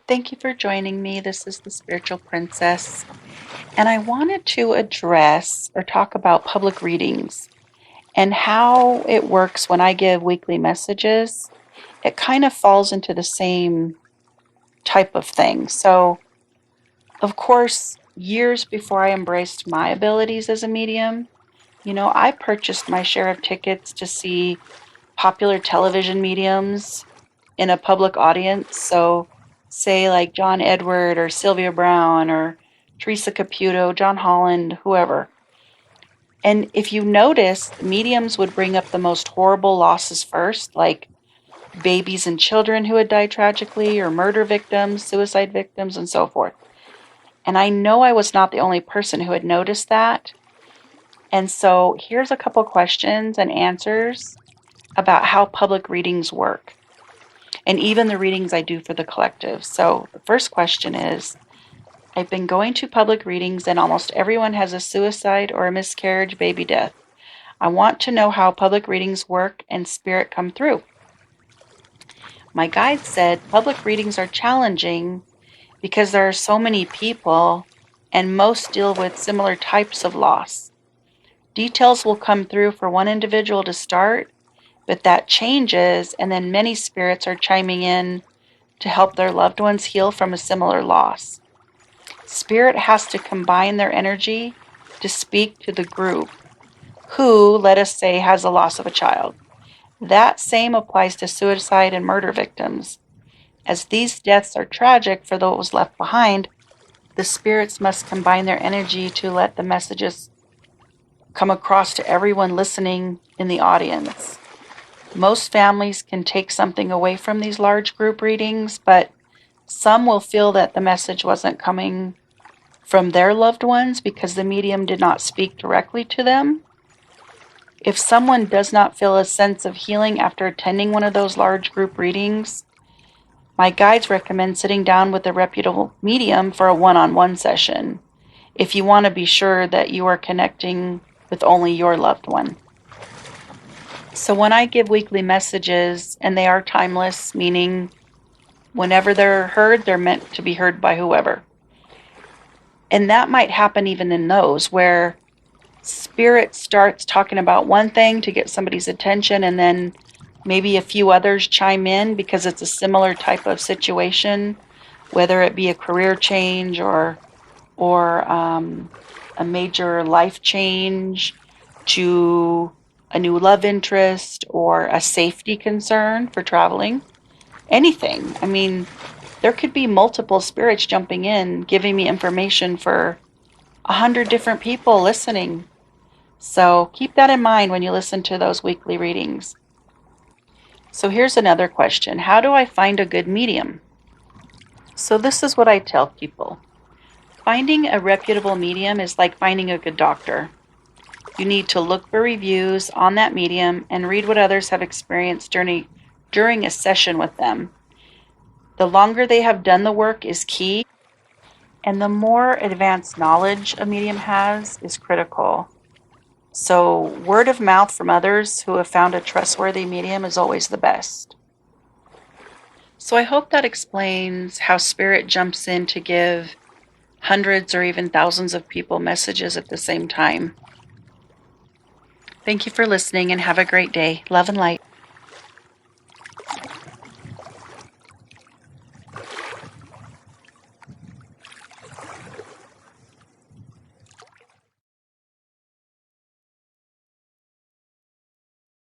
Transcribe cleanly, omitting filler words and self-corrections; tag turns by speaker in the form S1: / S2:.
S1: Thank you for joining me. This is the Spiritual Princess, and I wanted to address or talk about public readings and how it works when I give weekly messages. It kind of falls into the same type of thing. So, of course, years before I embraced my abilities as a medium, I purchased my share of tickets to see popular television mediums in a public audience. So, say like John Edward or Sylvia Brown or Teresa Caputo, John Holland, whoever. And if you notice, mediums would bring up the most horrible losses first, like babies and children who had died tragically, or murder victims, suicide victims, and so forth. And I know I was not the only person who had noticed that. And so here's a couple questions and answers about how public readings work, and even the readings I do for the collective. So the first question is, I've been going to public readings and almost everyone has a suicide or a miscarriage, baby death. I want to know how public readings work and spirit come through. My guide said public readings are challenging because there are so many people and most deal with similar types of loss. Details will come through for one individual to start, but that changes, and then many spirits are chiming in to help their loved ones heal from a similar loss. Spirit has to combine their energy to speak to the group who, let us say, has a loss of a child. That same applies to suicide and murder victims. As these deaths are tragic for those left behind, the spirits must combine their energy to let the messages come across to everyone listening in the audience. Most families can take something away from these large group readings, but some will feel that the message wasn't coming from their loved ones because the medium did not speak directly to them. If someone does not feel a sense of healing after attending one of those large group readings, my guides recommend sitting down with a reputable medium for a one-on-one session if you want to be sure that you are connecting with only your loved one. So when I give weekly messages, and they are timeless, meaning whenever they're heard, they're meant to be heard by whoever. And that might happen even in those where spirit starts talking about one thing to get somebody's attention, and then maybe a few others chime in because it's a similar type of situation, whether it be a career change or a major life change to a new love interest or a safety concern for traveling. Anything. I mean, there could be multiple spirits jumping in, giving me information for 100 different people listening. So keep that in mind when you listen to those weekly readings. So here's another question. How do I find a good medium? So this is what I tell people. Finding a reputable medium is like finding a good doctor. You need to look for reviews on that medium and read what others have experienced during a session with them. The longer they have done the work is key, and the more advanced knowledge a medium has is critical. So, word of mouth from others who have found a trustworthy medium is always the best. So, I hope that explains how Spirit jumps in to give hundreds or even thousands of people messages at the same time. Thank you for listening and have a great day. Love and light.